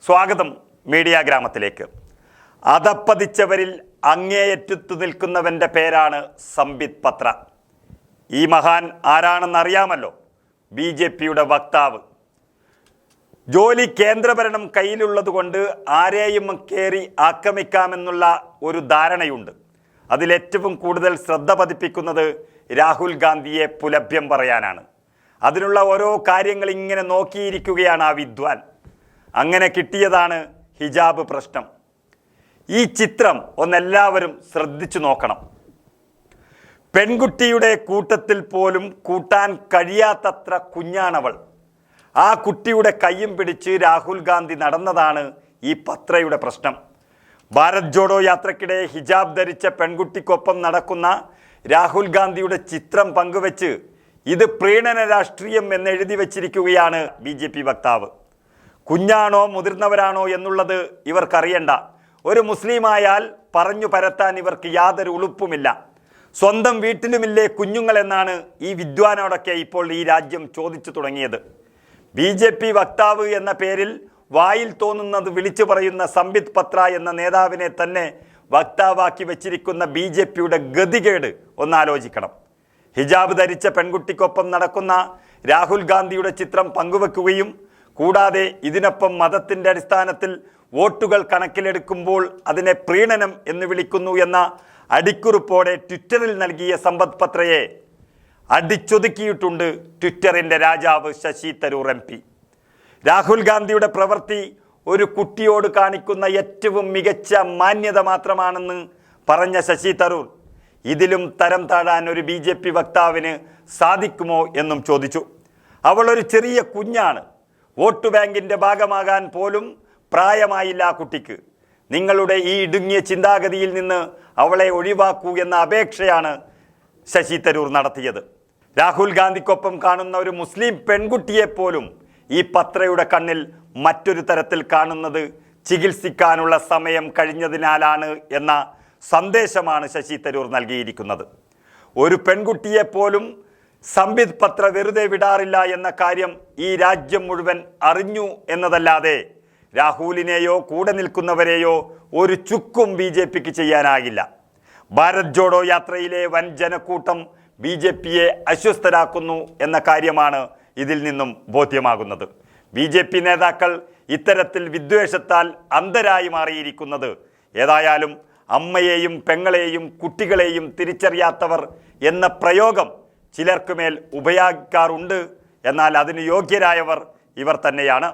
സ്വാഗതം മീഡിയ ഗ്രാമത്തിലേക്ക്. അധപ്പതിച്ചവരിൽ അങ്ങേയറ്റത്തു നിൽക്കുന്നവൻ്റെ പേരാണ് സംബിത് പത്ര. ഈ മഹാൻ ആരാണെന്നറിയാമല്ലോ. BJPയുടെ വക്താവ്. ജോലി കേന്ദ്രഭരണം കയ്യിലുള്ളതുകൊണ്ട് ആരെയും കയറി ആക്രമിക്കാമെന്നുള്ള ഒരു ധാരണയുണ്ട്. അതിലേറ്റവും കൂടുതൽ ശ്രദ്ധ പതിപ്പിക്കുന്നത് രാഹുൽ ഗാന്ധിയെ പുലഭ്യം പറയാനാണ്. അതിനുള്ള ഓരോ കാര്യങ്ങൾ ഇങ്ങനെ നോക്കിയിരിക്കുകയാണ് ആ വിദ്വാൻ. അങ്ങനെ കിട്ടിയതാണ് ഹിജാബ് പ്രശ്നം. ഈ ചിത്രം ഒന്നെല്ലാവരും ശ്രദ്ധിച്ചു നോക്കണം. പെൺകുട്ടിയുടെ കൂട്ടത്തിൽ പോലും കൂട്ടാൻ കഴിയാത്തത്ര കുഞ്ഞാണവൾ. ആ കുട്ടിയുടെ കയ്യും പിടിച്ച് രാഹുൽ ഗാന്ധി നടന്നതാണ് ഈ പത്രയുടെ പ്രശ്നം. ഭാരത് ജോഡോ യാത്രക്കിടെ ഹിജാബ് ധരിച്ച പെൺകുട്ടിക്കൊപ്പം നടക്കുന്ന രാഹുൽ ഗാന്ധിയുടെ ചിത്രം പങ്കുവെച്ച് ഇത് പ്രീണന രാഷ്ട്രീയം എന്നെഴുതി വച്ചിരിക്കുകയാണ് BJP വക്താവ്. കുഞ്ഞാണോ മുതിർന്നവരാണോ എന്നുള്ളത് ഇവർക്കറിയണ്ട. ഒരു മുസ്ലിമായാൽ പറഞ്ഞു പരത്താൻ ഇവർക്ക് യാതൊരു ഉളുപ്പുമില്ല. സ്വന്തം വീട്ടിലുമില്ലേ കുഞ്ഞുങ്ങളെന്നാണ് ഈ വിദ്വാനോടൊക്കെ ഇപ്പോൾ ഈ രാജ്യം ചോദിച്ചു തുടങ്ങിയത്. BJP വക്താവ് എന്ന പേരിൽ വായിൽ തോന്നുന്നത് വിളിച്ചു പറയുന്ന സംബിത് പത്ര എന്ന നേതാവിനെ തന്നെ വക്താവാക്കി വെച്ചിരിക്കുന്ന BJPയുടെ ഗതികേട് ഒന്നാലോചിക്കണം. ഹിജാബ് ധരിച്ച പെൺകുട്ടിക്കൊപ്പം നടക്കുന്ന രാഹുൽ ഗാന്ധിയുടെ ചിത്രം പങ്കുവെക്കുകയും കൂടാതെ ഇതിനൊപ്പം മതത്തിൻ്റെ അടിസ്ഥാനത്തിൽ വോട്ടുകൾ കണക്കിലെടുക്കുമ്പോൾ അതിനെ പ്രീണനം എന്ന് വിളിക്കുന്നു എന്ന അടിക്കുറിപ്പോടെ ട്വിറ്ററിൽ നൽകിയ സംബിത് പത്രയെ അടിച്ചൊതുക്കിയിട്ടുണ്ട് ട്വിറ്ററിൻ്റെ രാജാവ് ശശി തരൂർ MP. രാഹുൽ ഗാന്ധിയുടെ പ്രവൃത്തി ഒരു കുട്ടിയോട് കാണിക്കുന്ന ഏറ്റവും മികച്ച മാന്യത മാത്രമാണെന്ന് പറഞ്ഞ ശശി തരൂർ ഇതിലും തരം താഴാൻ ഒരു BJP വക്താവിന് സാധിക്കുമോ എന്നും ചോദിച്ചു. അവൾ ഒരു ചെറിയ കുഞ്ഞാണ്. വോട്ട് ബാങ്കിൻ്റെ ഭാഗമാകാൻ പോലും പ്രായമായില്ല ആ കുട്ടിക്ക്. നിങ്ങളുടെ ഈ ഇടുങ്ങിയ ചിന്താഗതിയിൽ നിന്ന് അവളെ ഒഴിവാക്കൂ എന്ന അപേക്ഷയാണ് ശശി തരൂർ നടത്തിയത്. രാഹുൽ ഗാന്ധിക്കൊപ്പം കാണുന്ന ഒരു മുസ്ലിം പെൺകുട്ടിയെപ്പോലും ഈ പത്രയുടെ കണ്ണിൽ മറ്റൊരു തരത്തിൽ കാണുന്നത് ചികിത്സിക്കാനുള്ള സമയം കഴിഞ്ഞതിനാലാണ് എന്ന സന്ദേശമാണ് ശശി തരൂർ നൽകിയിരിക്കുന്നത്. ഒരു പെൺകുട്ടിയെപ്പോലും സംബിത് പത്ര വെറുതെ വിടാറില്ല എന്ന കാര്യം ഈ രാജ്യം മുഴുവൻ അറിഞ്ഞു എന്നതല്ലാതെ രാഹുലിനെയോ കൂടെ നിൽക്കുന്നവരെയോ ഒരു ചുക്കും BJPക്ക് ചെയ്യാനാകില്ല. ഭാരത് ജോഡോ യാത്രയിലെ വൻ ജനക്കൂട്ടം BJPയെ അസ്വസ്ഥരാക്കുന്നു എന്ന കാര്യമാണ് ഇതിൽ നിന്നും ബോധ്യമാകുന്നത്. BJP നേതാക്കൾ ഇത്തരത്തിൽ വിദ്വേഷത്താൽ അന്ധരായി മാറിയിരിക്കുന്നത് ഏതായാലും അമ്മയെയും പെങ്ങളെയും കുട്ടികളെയും തിരിച്ചറിയാത്തവർ എന്ന പ്രയോഗം ചിലർക്കുമേൽ ഉപയോഗിക്കാറുണ്ട്. എന്നാൽ അതിന് യോഗ്യരായവർ ഇവർ തന്നെയാണ്.